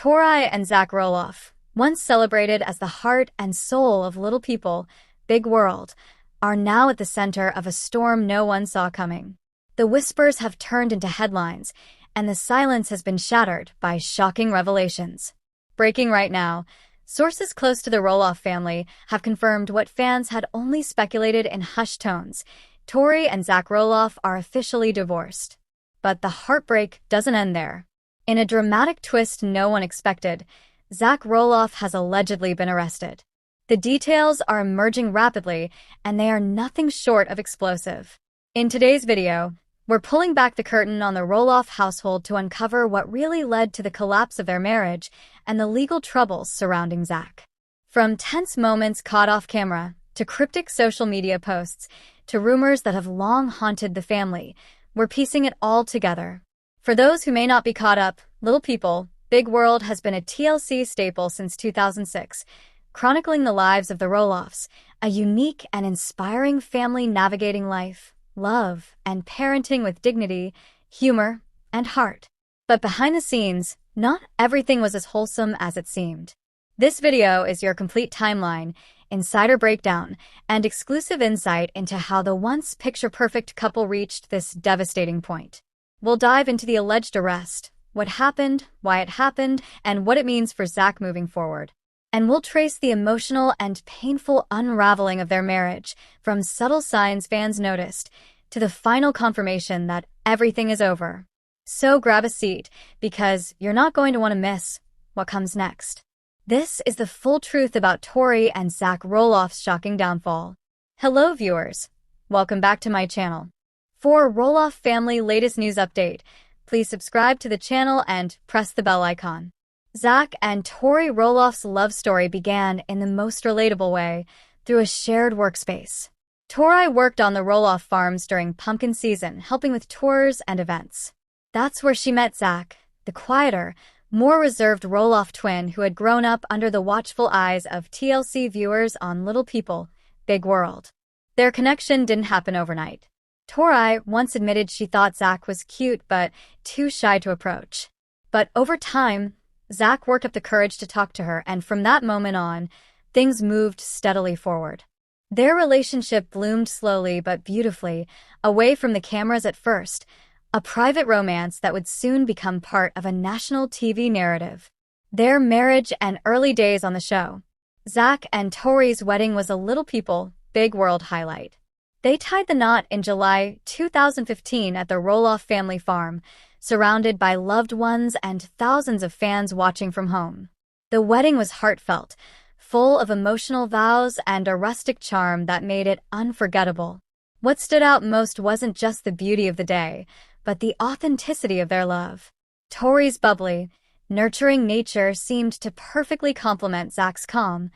Tori and Zach Roloff, once celebrated as the heart and soul of Little People, Big World, are now at the center of a storm no one saw coming. The whispers have turned into headlines, and the silence has been shattered by shocking revelations. Breaking right now, sources close to the Roloff family have confirmed what fans had only speculated in hushed tones. Tori and Zach Roloff are officially divorced. But the heartbreak doesn't end there. In a dramatic twist no one expected, Zach Roloff has allegedly been arrested. The details are emerging rapidly, and they are nothing short of explosive. In today's video, we're pulling back the curtain on the Roloff household to uncover what really led to the collapse of their marriage and the legal troubles surrounding Zach. From tense moments caught off camera, to cryptic social media posts, to rumors that have long haunted the family, we're piecing it all together. For those who may not be caught up, Little People, Big World has been a TLC staple since 2006, chronicling the lives of the Roloffs, a unique and inspiring family navigating life, love, and parenting with dignity, humor, and heart. But behind the scenes, not everything was as wholesome as it seemed. This video is your complete timeline, insider breakdown, and exclusive insight into how the once picture-perfect couple reached this devastating point. We'll dive into the alleged arrest, what happened, why it happened, and what it means for Zach moving forward. And we'll trace the emotional and painful unraveling of their marriage, from subtle signs fans noticed, to the final confirmation that everything is over. So grab a seat, because you're not going to want to miss what comes next. This is the full truth about Tori and Zach Roloff's shocking downfall. Hello viewers, welcome back to my channel. For Roloff family latest news update, please subscribe to the channel and press the bell icon. Zach and Tori Roloff's love story began in the most relatable way, through a shared workspace. Tori worked on the Roloff farms during pumpkin season, helping with tours and events. That's where she met Zach, the quieter, more reserved Roloff twin who had grown up under the watchful eyes of TLC viewers on Little People, Big World. Their connection didn't happen overnight. Tori once admitted she thought Zach was cute but too shy to approach. But over time, Zach worked up the courage to talk to her, and from that moment on, things moved steadily forward. Their relationship bloomed slowly but beautifully, away from the cameras at first, a private romance that would soon become part of a national TV narrative. Their marriage and early days on the show. Zach and Tori's wedding was a Little People, Big World highlight. They tied the knot in July 2015 at the Roloff family farm, surrounded by loved ones and thousands of fans watching from home. The wedding was heartfelt, full of emotional vows and a rustic charm that made it unforgettable. What stood out most wasn't just the beauty of the day, but the authenticity of their love. Tori's bubbly, nurturing nature seemed to perfectly complement Zach's calm,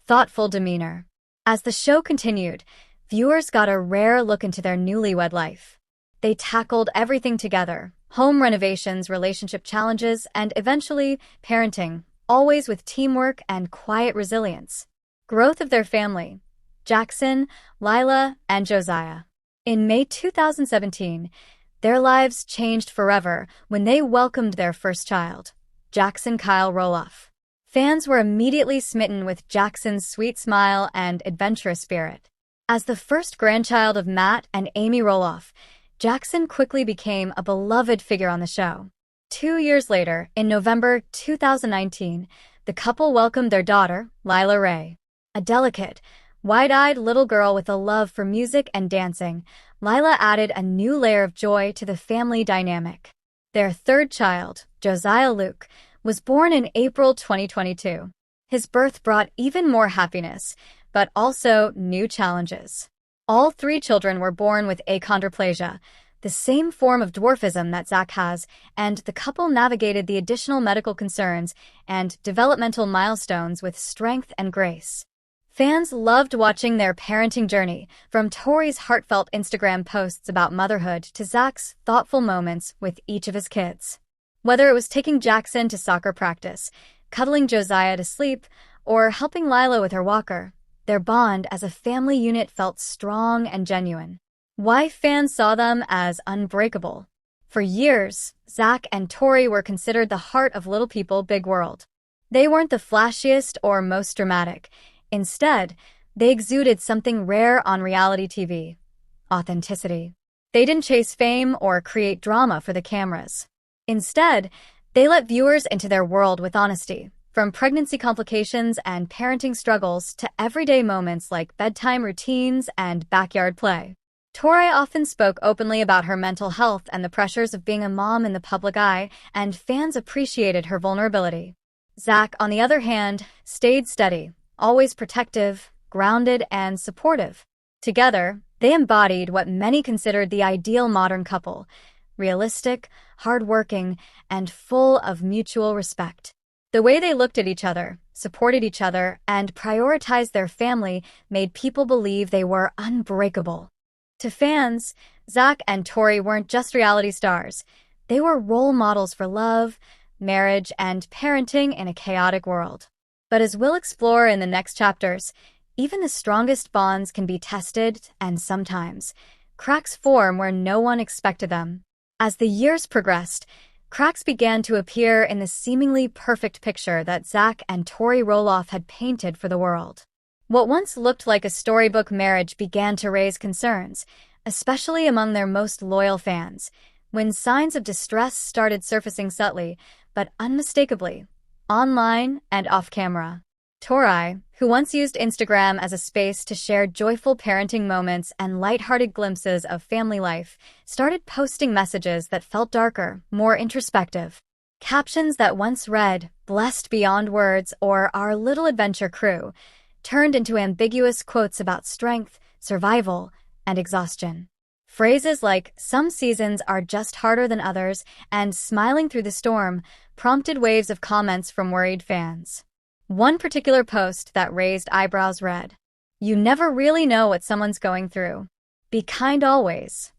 thoughtful demeanor. As the show continued, viewers got a rare look into their newlywed life. They tackled everything together: home renovations, relationship challenges, and eventually, parenting, always with teamwork and quiet resilience. Growth of their family: Jackson, Lila, and Josiah. In May 2017, their lives changed forever when they welcomed their first child, Jackson Kyle Roloff. Fans were immediately smitten with Jackson's sweet smile and adventurous spirit. As the first grandchild of Matt and Amy Roloff, Jackson quickly became a beloved figure on the show. 2 years later, in November 2019, the couple welcomed their daughter, Lila Ray. A delicate, wide-eyed little girl with a love for music and dancing, Lila added a new layer of joy to the family dynamic. Their third child, Josiah Luke, was born in April 2022. His birth brought even more happiness, but also new challenges. All 3 children were born with achondroplasia, the same form of dwarfism that Zach has, and the couple navigated the additional medical concerns and developmental milestones with strength and grace. Fans loved watching their parenting journey, from Tori's heartfelt Instagram posts about motherhood to Zach's thoughtful moments with each of his kids. Whether it was taking Jackson to soccer practice, cuddling Josiah to sleep, or helping Lila with her walker, their bond as a family unit felt strong and genuine. Why fans saw them as unbreakable? For years, Zach and Tori were considered the heart of Little People, Big World. They weren't the flashiest or most dramatic. Instead, they exuded something rare on reality TV: authenticity. They didn't chase fame or create drama for the cameras. Instead, they let viewers into their world with honesty, from pregnancy complications and parenting struggles to everyday moments like bedtime routines and backyard play. Tori often spoke openly about her mental health and the pressures of being a mom in the public eye, and fans appreciated her vulnerability. Zach, on the other hand, stayed steady, always protective, grounded, and supportive. Together, they embodied what many considered the ideal modern couple: realistic, hardworking, and full of mutual respect. The way they looked at each other, supported each other, and prioritized their family made people believe they were unbreakable. To fans, Zach and Tori weren't just reality stars. They were role models for love, marriage, and parenting in a chaotic world. But as we'll explore in the next chapters, even the strongest bonds can be tested, and sometimes cracks form where no one expected them. As the years progressed, cracks began to appear in the seemingly perfect picture that Zach and Tori Roloff had painted for the world. What once looked like a storybook marriage began to raise concerns, especially among their most loyal fans, when signs of distress started surfacing subtly, but unmistakably, online and off-camera. Tori, who once used Instagram as a space to share joyful parenting moments and lighthearted glimpses of family life, started posting messages that felt darker, more introspective. Captions that once read, "Blessed beyond words," or "Our little adventure crew," turned into ambiguous quotes about strength, survival, and exhaustion. Phrases like "some seasons are just harder than others" and "smiling through the storm" prompted waves of comments from worried fans. One particular post that raised eyebrows read, "You never really know what someone's going through. Be kind always."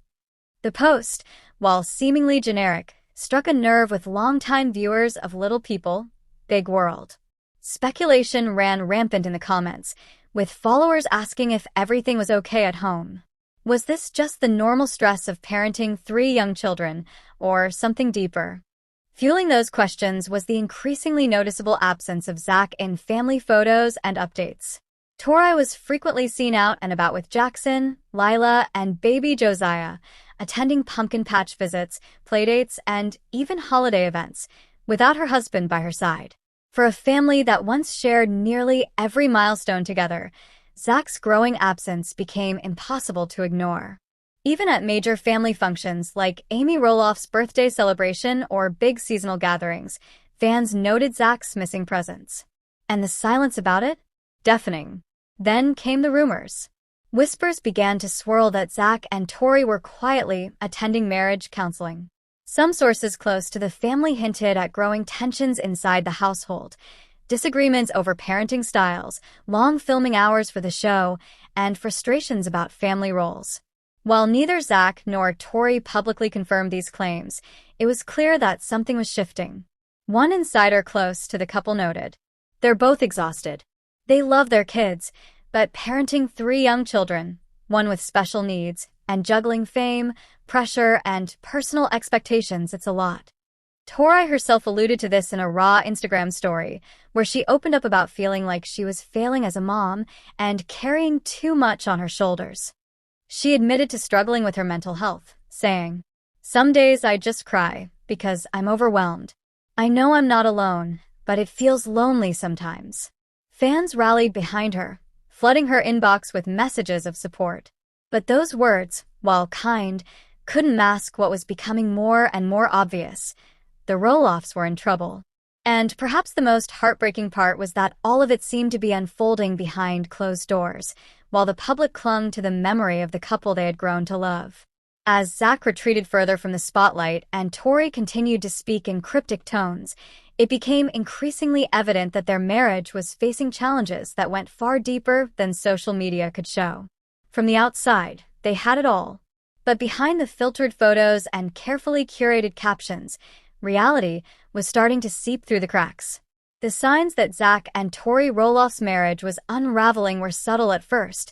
The post, while seemingly generic, struck a nerve with longtime viewers of Little People, Big World. Speculation ran rampant in the comments, with followers asking if everything was okay at home. Was this just the normal stress of parenting 3 young children, or something deeper? Fueling those questions was the increasingly noticeable absence of Zach in family photos and updates. Tori was frequently seen out and about with Jackson, Lila, and baby Josiah, attending pumpkin patch visits, playdates, and even holiday events, without her husband by her side. For a family that once shared nearly every milestone together, Zach's growing absence became impossible to ignore. Even at major family functions like Amy Roloff's birthday celebration or big seasonal gatherings, fans noted Zach's missing presence. And the silence about it? Deafening. Then came the rumors. Whispers began to swirl that Zach and Tori were quietly attending marriage counseling. Some sources close to the family hinted at growing tensions inside the household, disagreements over parenting styles, long filming hours for the show, and frustrations about family roles. While neither Zach nor Tori publicly confirmed these claims, it was clear that something was shifting. One insider close to the couple noted, "They're both exhausted. They love their kids, but parenting 3 young children, one with special needs, and juggling fame, pressure, and personal expectations, it's a lot." Tori herself alluded to this in a raw Instagram story, where she opened up about feeling like she was failing as a mom and carrying too much on her shoulders. She admitted to struggling with her mental health, saying, "Some days I just cry because I'm overwhelmed. I know I'm not alone, but it feels lonely sometimes." Fans rallied behind her, flooding her inbox with messages of support. But those words, while kind, couldn't mask what was becoming more and more obvious. The Roloffs were in trouble. And perhaps the most heartbreaking part was that all of it seemed to be unfolding behind closed doors, while the public clung to the memory of the couple they had grown to love. As Zach retreated further from the spotlight and Tori continued to speak in cryptic tones, it became increasingly evident that their marriage was facing challenges that went far deeper than social media could show. From the outside, they had it all. But behind the filtered photos and carefully curated captions, reality was starting to seep through the cracks. The signs that Zach and Tori Roloff's marriage was unraveling were subtle at first,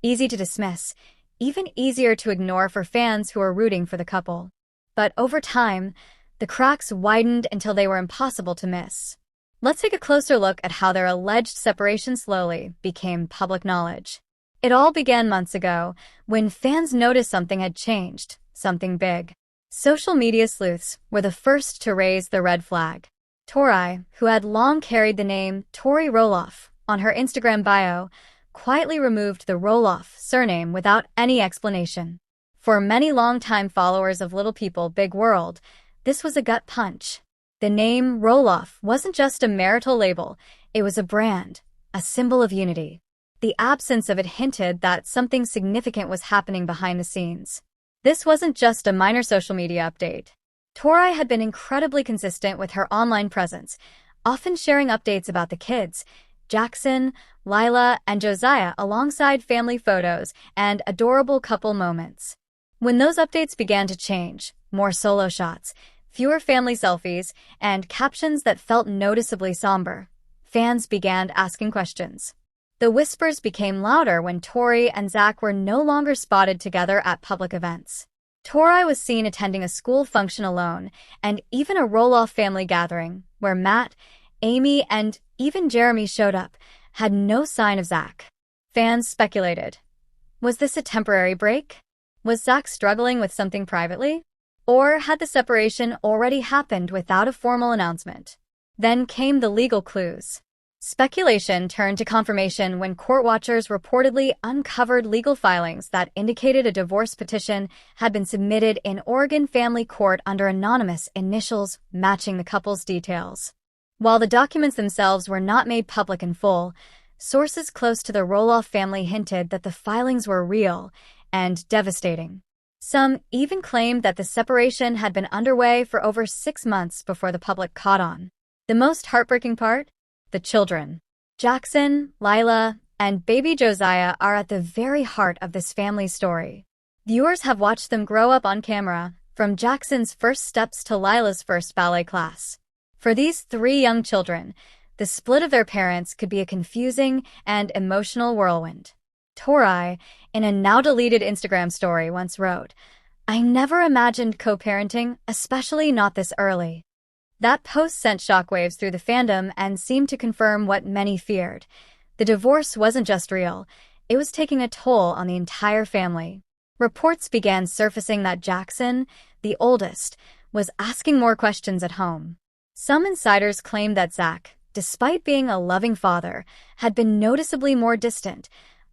easy to dismiss, even easier to ignore for fans who were rooting for the couple. But over time, the cracks widened until they were impossible to miss. Let's take a closer look at how their alleged separation slowly became public knowledge. It all began months ago, when fans noticed something had changed, something big. Social media sleuths were the first to raise the red flag. Tori, who had long carried the name Tori Roloff on her Instagram bio, quietly removed the Roloff surname without any explanation. For many longtime followers of Little People, Big World, this was a gut punch. The name Roloff wasn't just a marital label, it was a brand, a symbol of unity. The absence of it hinted that something significant was happening behind the scenes. This wasn't just a minor social media update. Tori had been incredibly consistent with her online presence, often sharing updates about the kids, Jackson, Lila, and Josiah, alongside family photos and adorable couple moments. When those updates began to change, more solo shots, fewer family selfies, and captions that felt noticeably somber, fans began asking questions. The whispers became louder when Tori and Zach were no longer spotted together at public events. Tori was seen attending a school function alone, and even a Roloff family gathering, where Matt, Amy, and even Jeremy showed up, had no sign of Zach. Fans speculated. Was this a temporary break? Was Zach struggling with something privately? Or had the separation already happened without a formal announcement? Then came the legal clues. Speculation turned to confirmation when court watchers reportedly uncovered legal filings that indicated a divorce petition had been submitted in Oregon family court under anonymous initials matching the couple's details. While the documents themselves were not made public in full, sources close to the Roloff family hinted that the filings were real and devastating. Some even claimed that the separation had been underway for over 6 months before the public caught on. The most heartbreaking part? The children. Jackson, Lila, and baby Josiah are at the very heart of this family story. Viewers have watched them grow up on camera, from Jackson's first steps to Lila's first ballet class. For these 3 young children, the split of their parents could be a confusing and emotional whirlwind. Tori, in a now-deleted Instagram story, once wrote, "I never imagined co-parenting, especially not this early." That post sent shockwaves through the fandom and seemed to confirm what many feared. The divorce wasn't just real, it was taking a toll on the entire family. Reports began surfacing that Jackson, the oldest, was asking more questions at home. Some insiders claimed that Zach, despite being a loving father, had been noticeably more distant,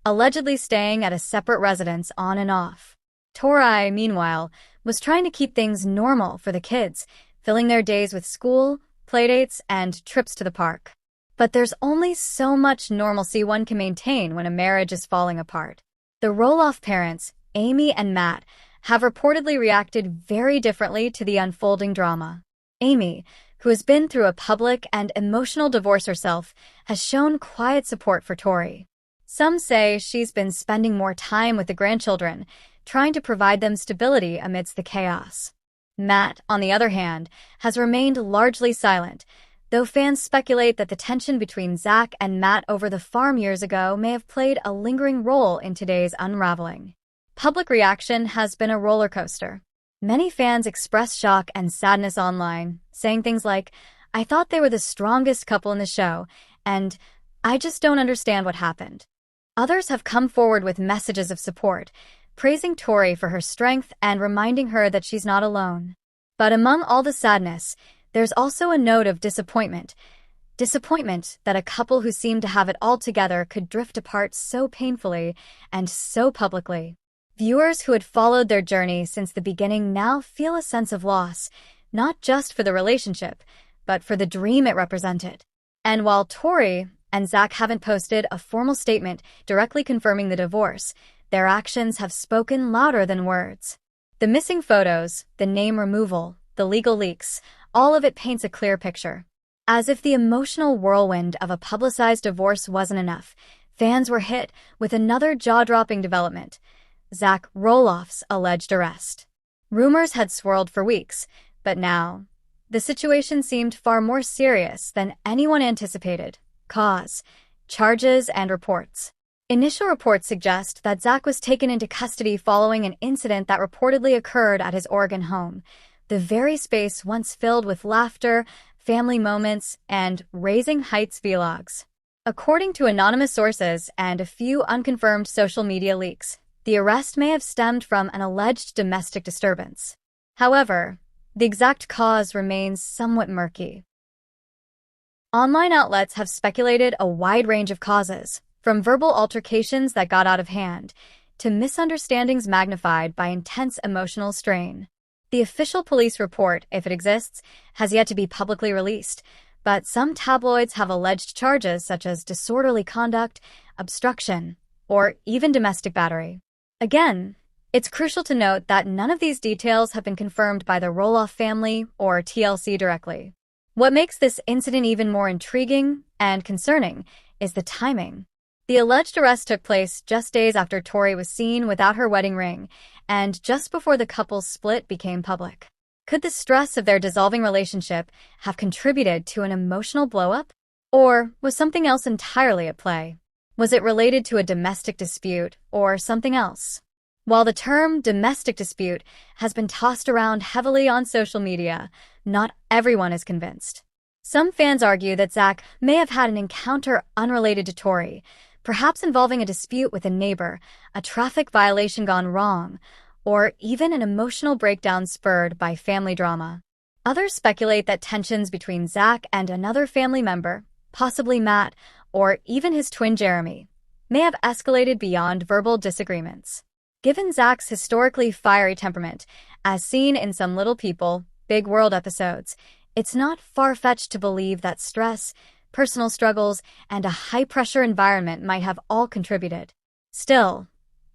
allegedly staying at a separate residence on and off. Tori, meanwhile, was trying to keep things normal for the kids, filling their days with school, playdates, and trips to the park. But there's only so much normalcy one can maintain when a marriage is falling apart. The Roloff parents, Amy and Matt, have reportedly reacted very differently to the unfolding drama. Amy, who has been through a public and emotional divorce herself, has shown quiet support for Tori. Some say she's been spending more time with the grandchildren, trying to provide them stability amidst the chaos. Matt, on the other hand, has remained largely silent, though fans speculate that the tension between Zach and Matt over the farm years ago may have played a lingering role in today's unraveling. Public reaction has been a roller coaster. Many fans express shock and sadness online, saying things like, "I thought they were the strongest couple in the show," and "I just don't understand what happened." Others have come forward with messages of support, praising Tori for her strength and reminding her that she's not alone. But among all the sadness, there's also a note of disappointment. Disappointment that a couple who seemed to have it all together could drift apart so painfully and so publicly. Viewers who had followed their journey since the beginning now feel a sense of loss, not just for the relationship, but for the dream it represented. And while Tori and Zach haven't posted a formal statement directly confirming the divorce, their actions have spoken louder than words. The missing photos, the name removal, the legal leaks, all of it paints a clear picture. As if the emotional whirlwind of a publicized divorce wasn't enough, fans were hit with another jaw-dropping development: Zach Roloff's alleged arrest. Rumors had swirled for weeks, but now, the situation seemed far more serious than anyone anticipated. Cause, charges, and reports. Initial reports suggest that Zach was taken into custody following an incident that reportedly occurred at his Oregon home, the very space once filled with laughter, family moments, and Raising Heights vlogs. According to anonymous sources and a few unconfirmed social media leaks, the arrest may have stemmed from an alleged domestic disturbance. However, the exact cause remains somewhat murky. Online outlets have speculated a wide range of causes, from verbal altercations that got out of hand to misunderstandings magnified by intense emotional strain. The official police report, if it exists, has yet to be publicly released, but some tabloids have alleged charges such as disorderly conduct, obstruction, or even domestic battery. Again, it's crucial to note that none of these details have been confirmed by the Roloff family or TLC directly. What makes this incident even more intriguing and concerning is the timing. The alleged arrest took place just days after Tori was seen without her wedding ring, and just before the couple's split became public. Could the stress of their dissolving relationship have contributed to an emotional blow-up? Or was something else entirely at play? Was it related to a domestic dispute or something else? While the term domestic dispute has been tossed around heavily on social media, not everyone is convinced. Some fans argue that Zach may have had an encounter unrelated to Tori, perhaps involving a dispute with a neighbor, a traffic violation gone wrong, or even an emotional breakdown spurred by family drama. Others speculate that tensions between Zach and another family member, possibly Matt, or even his twin Jeremy, may have escalated beyond verbal disagreements. Given Zach's historically fiery temperament, as seen in some Little People, Big World episodes, it's not far-fetched to believe that stress, personal struggles, and a high-pressure environment might have all contributed. Still,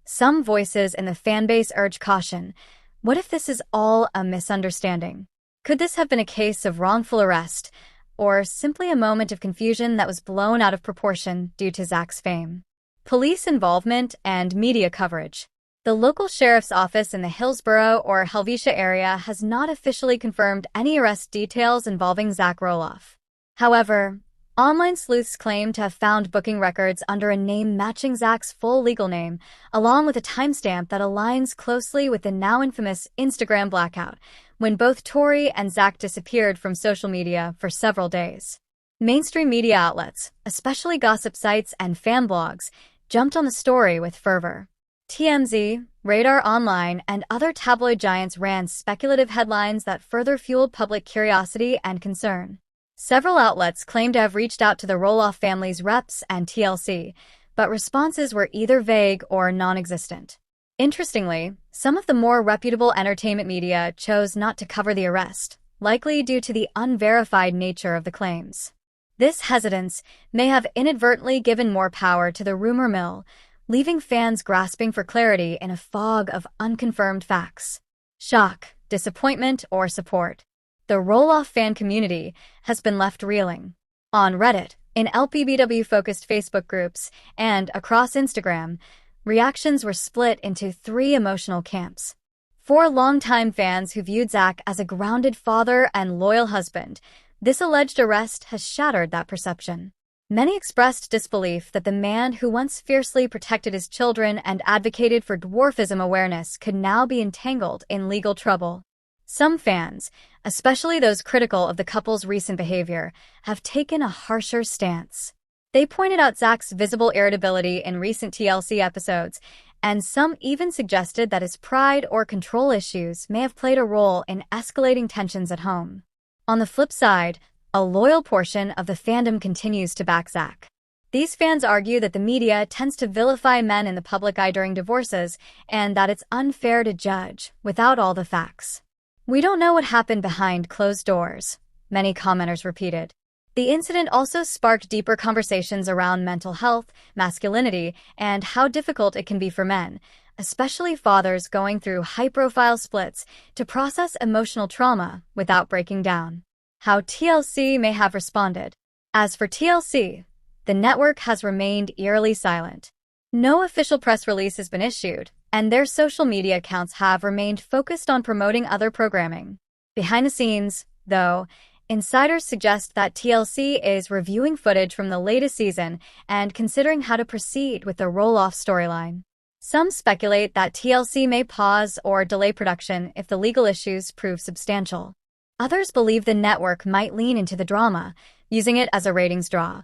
some voices in the fanbase urge caution. What if this is all a misunderstanding? Could this have been a case of wrongful arrest, or simply a moment of confusion that was blown out of proportion due to Zach's fame? Police involvement and media coverage. The local sheriff's office in the Hillsborough or Helvetia area has not officially confirmed any arrest details involving Zach Roloff. However, online sleuths claim to have found booking records under a name matching Zach's full legal name, along with a timestamp that aligns closely with the now infamous Instagram blackout, when both Tori and Zach disappeared from social media for several days. Mainstream media outlets, especially gossip sites and fan blogs, jumped on the story with fervor. TMZ, Radar Online, and other tabloid giants ran speculative headlines that further fueled public curiosity and concern. Several outlets claimed to have reached out to the Roloff family's reps and TLC, but responses were either vague or non-existent. Interestingly, some of the more reputable entertainment media chose not to cover the arrest, likely due to the unverified nature of the claims. This hesitance may have inadvertently given more power to the rumor mill, leaving fans grasping for clarity in a fog of unconfirmed facts. Shock, disappointment, or support. The Roloff fan community has been left reeling. On Reddit, in LPBW-focused Facebook groups, and across Instagram, reactions were split into three emotional camps. For longtime fans who viewed Zach as a grounded father and loyal husband, this alleged arrest has shattered that perception. Many expressed disbelief that the man who once fiercely protected his children and advocated for dwarfism awareness could now be entangled in legal trouble. Some fans, especially those critical of the couple's recent behavior, have taken a harsher stance. They pointed out Zach's visible irritability in recent TLC episodes, and some even suggested that his pride or control issues may have played a role in escalating tensions at home. On the flip side, a loyal portion of the fandom continues to back Zach. These fans argue that the media tends to vilify men in the public eye during divorces, and that it's unfair to judge without all the facts. "We don't know what happened behind closed doors," many commenters repeated. The incident also sparked deeper conversations around mental health, masculinity, and how difficult it can be for men, especially fathers going through high-profile splits, to process emotional trauma without breaking down. How TLC may have responded. As for TLC, the network has remained eerily silent. No official press release has been issued, and their social media accounts have remained focused on promoting other programming. Behind the scenes, though, insiders suggest that TLC is reviewing footage from the latest season and considering how to proceed with the Roloff storyline. Some speculate that TLC may pause or delay production if the legal issues prove substantial. Others believe the network might lean into the drama, using it as a ratings draw,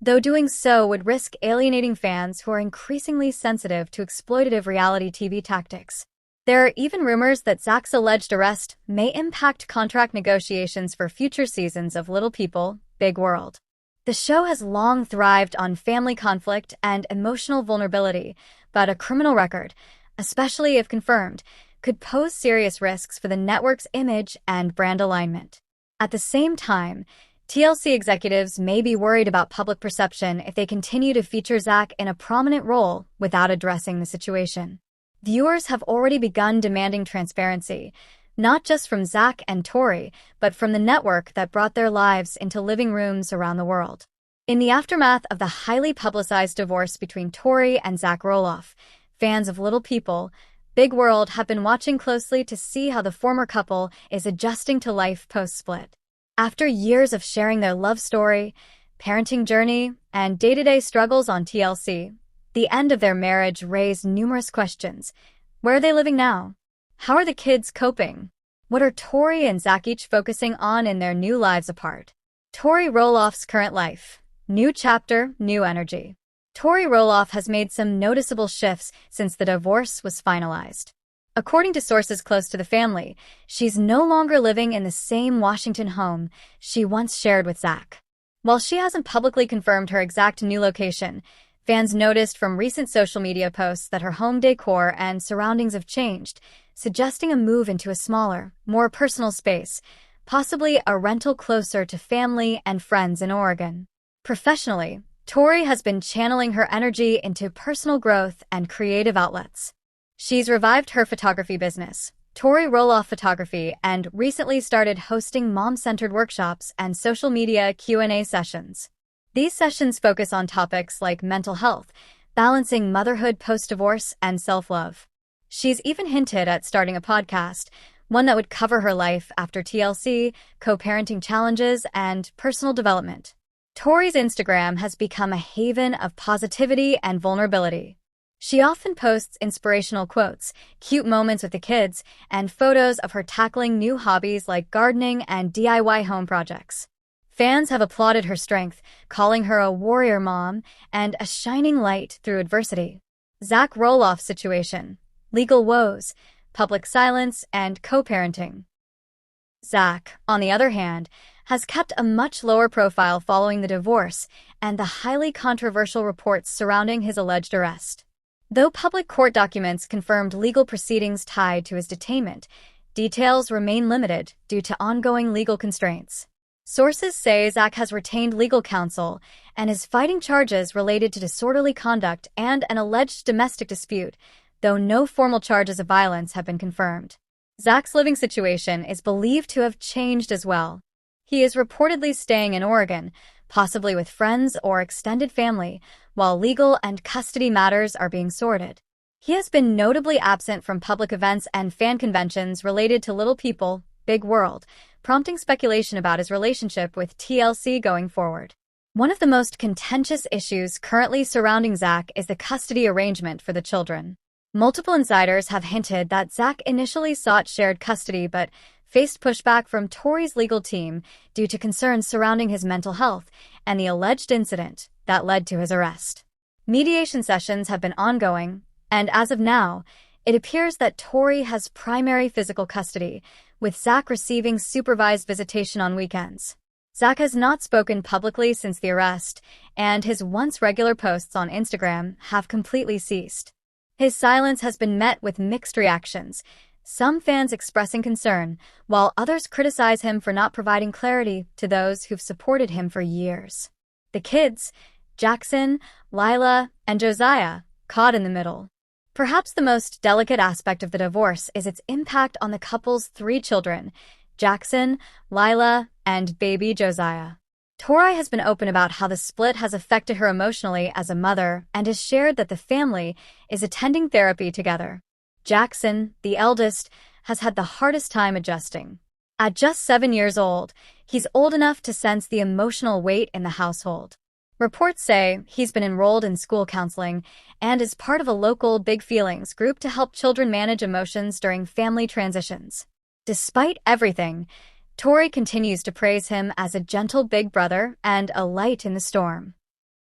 though doing so would risk alienating fans who are increasingly sensitive to exploitative reality TV tactics. There are even rumors that Zach's alleged arrest may impact contract negotiations for future seasons of Little People, Big World. The show has long thrived on family conflict and emotional vulnerability, but a criminal record, especially if confirmed, could pose serious risks for the network's image and brand alignment. At the same time, TLC executives may be worried about public perception if they continue to feature Zach in a prominent role without addressing the situation. Viewers have already begun demanding transparency, not just from Zach and Tori, but from the network that brought their lives into living rooms around the world. In the aftermath of the highly publicized divorce between Tori and Zach Roloff, fans of Little People, Big World have been watching closely to see how the former couple is adjusting to life post-split. After years of sharing their love story, parenting journey, and day-to-day struggles on TLC, the end of their marriage raised numerous questions. Where are they living now? How are the kids coping? What are Tori and Zach each focusing on in their new lives apart? Tori Roloff's current life. New chapter, new energy. Tori Roloff has made some noticeable shifts since the divorce was finalized. According to sources close to the family, she's no longer living in the same Washington home she once shared with Zach. While she hasn't publicly confirmed her exact new location, fans noticed from recent social media posts that her home decor and surroundings have changed, suggesting a move into a smaller, more personal space, possibly a rental closer to family and friends in Oregon. Professionally, Tori has been channeling her energy into personal growth and creative outlets. She's revived her photography business, Tori Roloff Photography, and recently started hosting mom-centered workshops and social media Q&A sessions. These sessions focus on topics like mental health, balancing motherhood post-divorce, and self-love. She's even hinted at starting a podcast, one that would cover her life after TLC, co-parenting challenges, and personal development. Tori's Instagram has become a haven of positivity and vulnerability. She often posts inspirational quotes, cute moments with the kids, and photos of her tackling new hobbies like gardening and DIY home projects. Fans have applauded her strength, calling her a warrior mom and a shining light through adversity. Zach Roloff's situation, legal woes, public silence, and co-parenting. Zach, on the other hand, has kept a much lower profile following the divorce and the highly controversial reports surrounding his alleged arrest. Though public court documents confirmed legal proceedings tied to his detainment, details remain limited due to ongoing legal constraints. Sources say Zach has retained legal counsel and is fighting charges related to disorderly conduct and an alleged domestic dispute, though no formal charges of violence have been confirmed. Zach's living situation is believed to have changed as well. He is reportedly staying in Oregon, possibly with friends or extended family, while legal and custody matters are being sorted. He has been notably absent from public events and fan conventions related to Little People, Big World, prompting speculation about his relationship with TLC going forward. One of the most contentious issues currently surrounding Zach is the custody arrangement for the children. Multiple insiders have hinted that Zach initially sought shared custody but faced pushback from Tori's legal team due to concerns surrounding his mental health and the alleged incident that led to his arrest. Mediation sessions have been ongoing, and as of now, it appears that Tori has primary physical custody, with Zach receiving supervised visitation on weekends. Zach has not spoken publicly since the arrest, and his once regular posts on Instagram have completely ceased. His silence has been met with mixed reactions, some fans expressing concern, while others criticize him for not providing clarity to those who've supported him for years. The kids, Jackson, Lila, and Josiah, caught in the middle. Perhaps the most delicate aspect of the divorce is its impact on the couple's 3 children, Jackson, Lila, and baby Josiah. Tori has been open about how the split has affected her emotionally as a mother and has shared that the family is attending therapy together. Jackson, the eldest, has had the hardest time adjusting. At just 7 years old, he's old enough to sense the emotional weight in the household. Reports say he's been enrolled in school counseling and is part of a local Big Feelings group to help children manage emotions during family transitions. Despite everything, Tori continues to praise him as a gentle big brother and a light in the storm.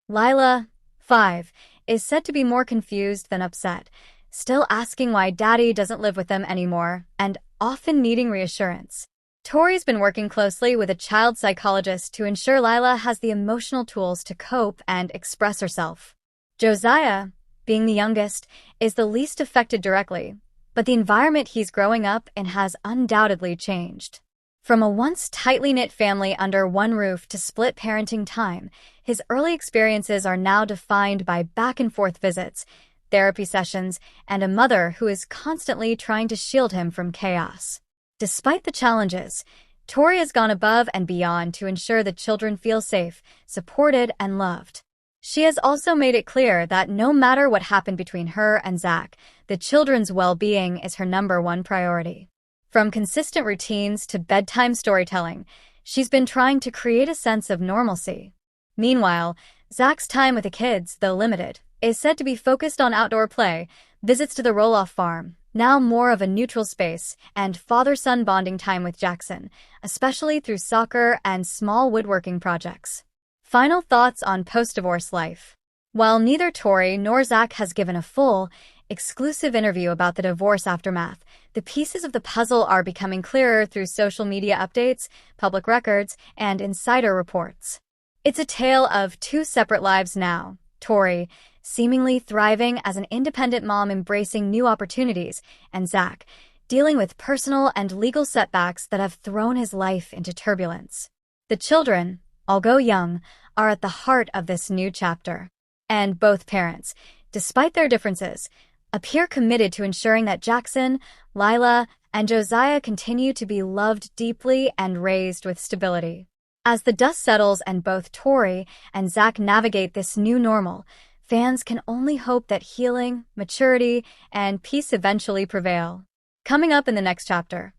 Lila, 5, is said to be more confused than upset, still asking why Daddy doesn't live with them anymore and often needing reassurance. Tori's been working closely with a child psychologist to ensure Lila has the emotional tools to cope and express herself. Josiah, being the youngest, is the least affected directly, but the environment he's growing up in has undoubtedly changed. From a once tightly knit family under one roof to split parenting time, his early experiences are now defined by back-and-forth visits, therapy sessions, and a mother who is constantly trying to shield him from chaos. Despite the challenges, Tori has gone above and beyond to ensure the children feel safe, supported, and loved. She has also made it clear that no matter what happened between her and Zach, the children's well-being is her #1 priority. From consistent routines to bedtime storytelling, she's been trying to create a sense of normalcy. Meanwhile, Zach's time with the kids, though limited, is said to be focused on outdoor play, visits to the Roloff farm, now more of a neutral space, and father-son bonding time with Jackson, especially through soccer and small woodworking projects. Final thoughts on post-divorce life. While neither Tori nor Zach has given a full, exclusive interview about the divorce aftermath, the pieces of the puzzle are becoming clearer through social media updates, public records, and insider reports. It's a tale of two separate lives now. Tori, seemingly thriving as an independent mom embracing new opportunities, and Zach, dealing with personal and legal setbacks that have thrown his life into turbulence. The children, although young, are at the heart of this new chapter. And both parents, despite their differences, appear committed to ensuring that Jackson, Lila, and Josiah continue to be loved deeply and raised with stability. As the dust settles and both Tori and Zach navigate this new normal, fans can only hope that healing, maturity, and peace eventually prevail. Coming up in the next chapter,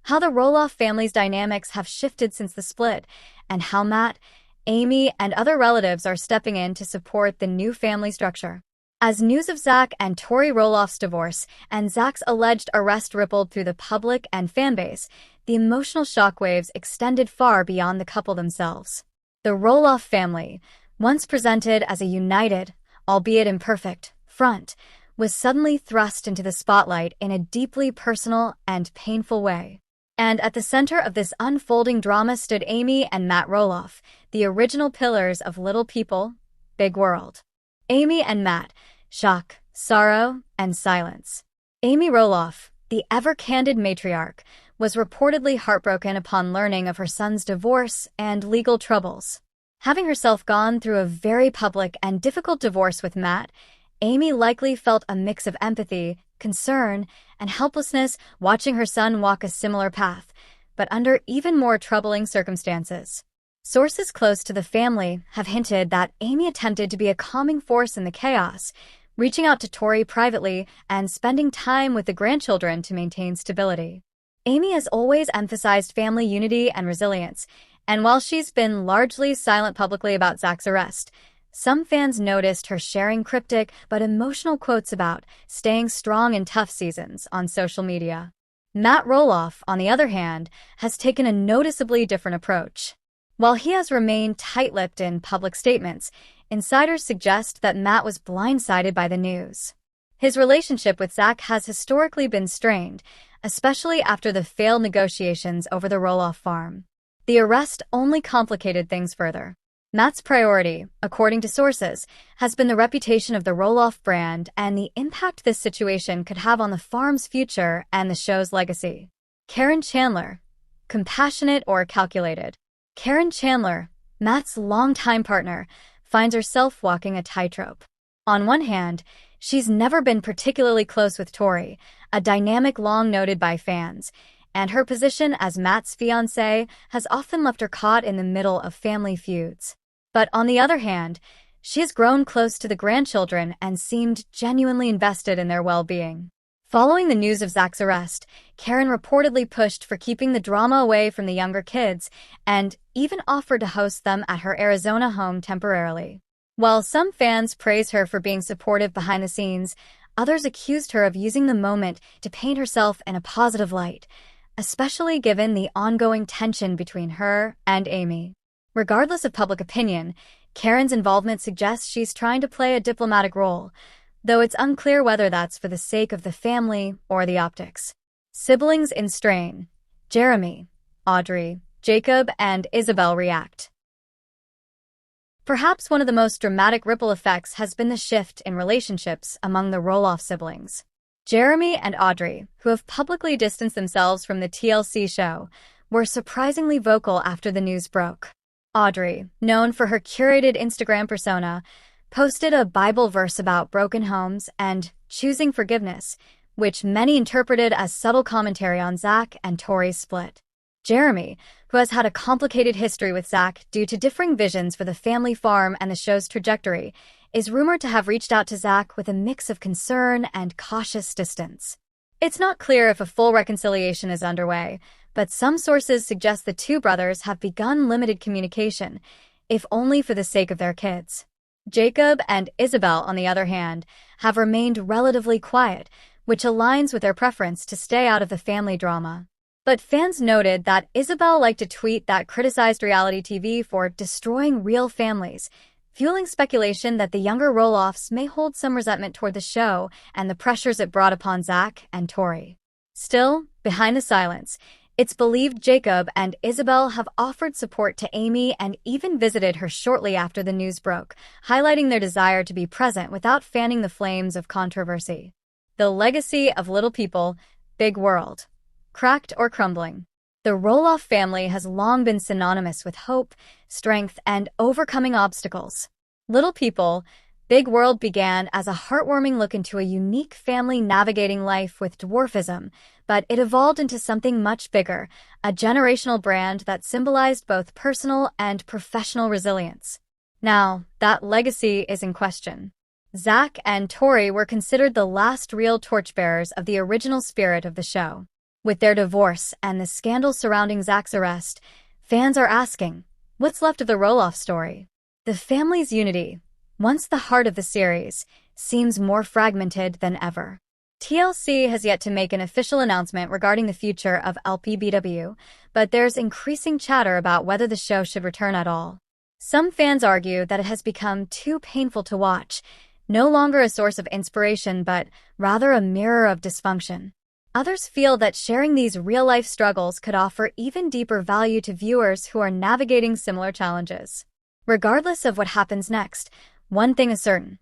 how the Roloff family's dynamics have shifted since the split, and how Matt, Amy, and other relatives are stepping in to support the new family structure. As news of Zach and Tori Roloff's divorce and Zach's alleged arrest rippled through the public and fanbase, the emotional shockwaves extended far beyond the couple themselves. The Roloff family, once presented as a united, albeit imperfect, front, was suddenly thrust into the spotlight in a deeply personal and painful way. And at the center of this unfolding drama stood Amy and Matt Roloff, the original pillars of Little People, Big World. Amy and Matt, shock, sorrow, and silence. Amy Roloff, the ever-candid matriarch, was reportedly heartbroken upon learning of her son's divorce and legal troubles. Having herself gone through a very public and difficult divorce with Matt, Amy likely felt a mix of empathy, concern, and helplessness watching her son walk a similar path, but under even more troubling circumstances. Sources close to the family have hinted that Amy attempted to be a calming force in the chaos, reaching out to Tori privately and spending time with the grandchildren to maintain stability. Amy has always emphasized family unity and resilience, and while she's been largely silent publicly about Zach's arrest, some fans noticed her sharing cryptic but emotional quotes about staying strong in tough seasons on social media. Matt Roloff, on the other hand, has taken a noticeably different approach. While he has remained tight-lipped in public statements, insiders suggest that Matt was blindsided by the news. His relationship with Zach has historically been strained, especially after the failed negotiations over the Roloff farm. The arrest only complicated things further. Matt's priority, according to sources, has been the reputation of the Roloff brand and the impact this situation could have on the farm's future and the show's legacy. Karen Chandler, compassionate or calculated? Karen Chandler, Matt's longtime partner, finds herself walking a tightrope. On one hand, she's never been particularly close with Tori, a dynamic long noted by fans, and her position as Matt's fiancée has often left her caught in the middle of family feuds. But on the other hand, she has grown close to the grandchildren and seemed genuinely invested in their well-being. Following the news of Zach's arrest, Karen reportedly pushed for keeping the drama away from the younger kids and even offered to host them at her Arizona home temporarily. While some fans praise her for being supportive behind the scenes, others accused her of using the moment to paint herself in a positive light, especially given the ongoing tension between her and Amy. Regardless of public opinion, Karen's involvement suggests she's trying to play a diplomatic role, though it's unclear whether that's for the sake of the family or the optics. Siblings in strain. Jeremy, Audrey, Jacob, and Isabelle react. Perhaps one of the most dramatic ripple effects has been the shift in relationships among the Roloff siblings. Jeremy and Audrey, who have publicly distanced themselves from the TLC show, were surprisingly vocal after the news broke. Audrey, known for her curated Instagram persona, posted a Bible verse about broken homes and choosing forgiveness, which many interpreted as subtle commentary on Zach and Tori's split. Jeremy, who has had a complicated history with Zach due to differing visions for the family farm and the show's trajectory, is rumored to have reached out to Zach with a mix of concern and cautious distance. It's not clear if a full reconciliation is underway, but some sources suggest the two brothers have begun limited communication, if only for the sake of their kids. Jacob and Isabelle, on the other hand, have remained relatively quiet, which aligns with their preference to stay out of the family drama. But fans noted that Isabelle liked a tweet that criticized reality TV for destroying real families, fueling speculation that the younger Roloffs may hold some resentment toward the show and the pressures it brought upon Zach and Tori. Still, behind the silence, it's believed Jacob and Isabelle have offered support to Amy and even visited her shortly after the news broke, highlighting their desire to be present without fanning the flames of controversy. The legacy of little people, big world. Cracked or crumbling. The Roloff family has long been synonymous with hope, strength, and overcoming obstacles. Little People, Big World began as a heartwarming look into a unique family navigating life with dwarfism, but it evolved into something much bigger, a generational brand that symbolized both personal and professional resilience. Now, that legacy is in question. Zach and Tori were considered the last real torchbearers of the original spirit of the show. With their divorce and the scandal surrounding Zach's arrest, fans are asking, what's left of the Roloff story? The family's unity, once the heart of the series, seems more fragmented than ever. TLC has yet to make an official announcement regarding the future of LPBW, but there's increasing chatter about whether the show should return at all. Some fans argue that it has become too painful to watch, no longer a source of inspiration but rather a mirror of dysfunction. Others feel that sharing these real-life struggles could offer even deeper value to viewers who are navigating similar challenges. Regardless of what happens next, one thing is certain.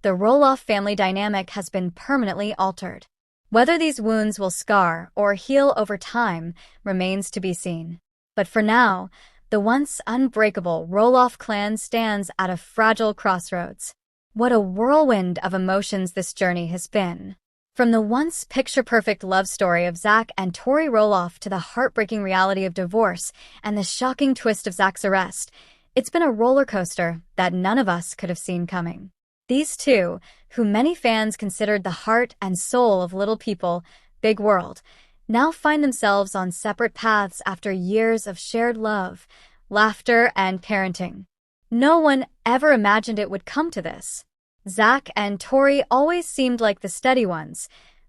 The Roloff family dynamic has been permanently altered. Whether these wounds will scar or heal over time remains to be seen. But for now, the once unbreakable Roloff clan stands at a fragile crossroads. What a whirlwind of emotions this journey has been. From the once picture-perfect love story of Zach and Tori Roloff to the heartbreaking reality of divorce and the shocking twist of Zach's arrest, it's been a roller coaster that none of us could have seen coming. These two, who many fans considered the heart and soul of Little People, Big World, now find themselves on separate paths after years of shared love, laughter, and parenting. No one ever imagined it would come to this. Zach and Tori always seemed like the steady ones,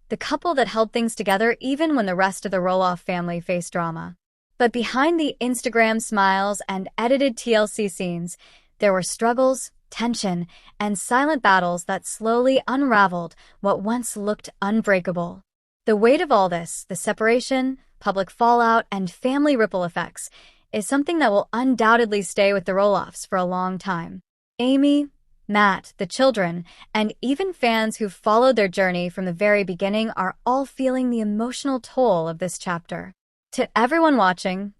the couple that held things together even when the rest of the Roloff family faced drama. But behind the Instagram smiles and edited TLC scenes, there were struggles, tension, and silent battles that slowly unraveled what once looked unbreakable. The weight of all this, the separation, public fallout, and family ripple effects, is something that will undoubtedly stay with the Roloffs for a long time. Amy, Matt, the children, and even fans who've followed their journey from the very beginning are all feeling the emotional toll of this chapter. To everyone watching,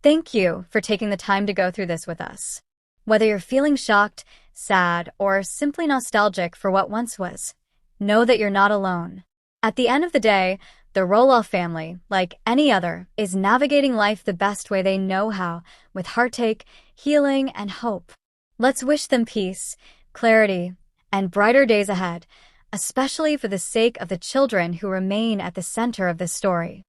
thank you for taking the time to go through this with us. Whether you're feeling shocked, sad, or simply nostalgic for what once was, know that you're not alone. At the end of the day, the Roloff family, like any other, is navigating life the best way they know how, with heartache, healing, and hope. Let's wish them peace, clarity, and brighter days ahead, especially for the sake of the children who remain at the center of this story.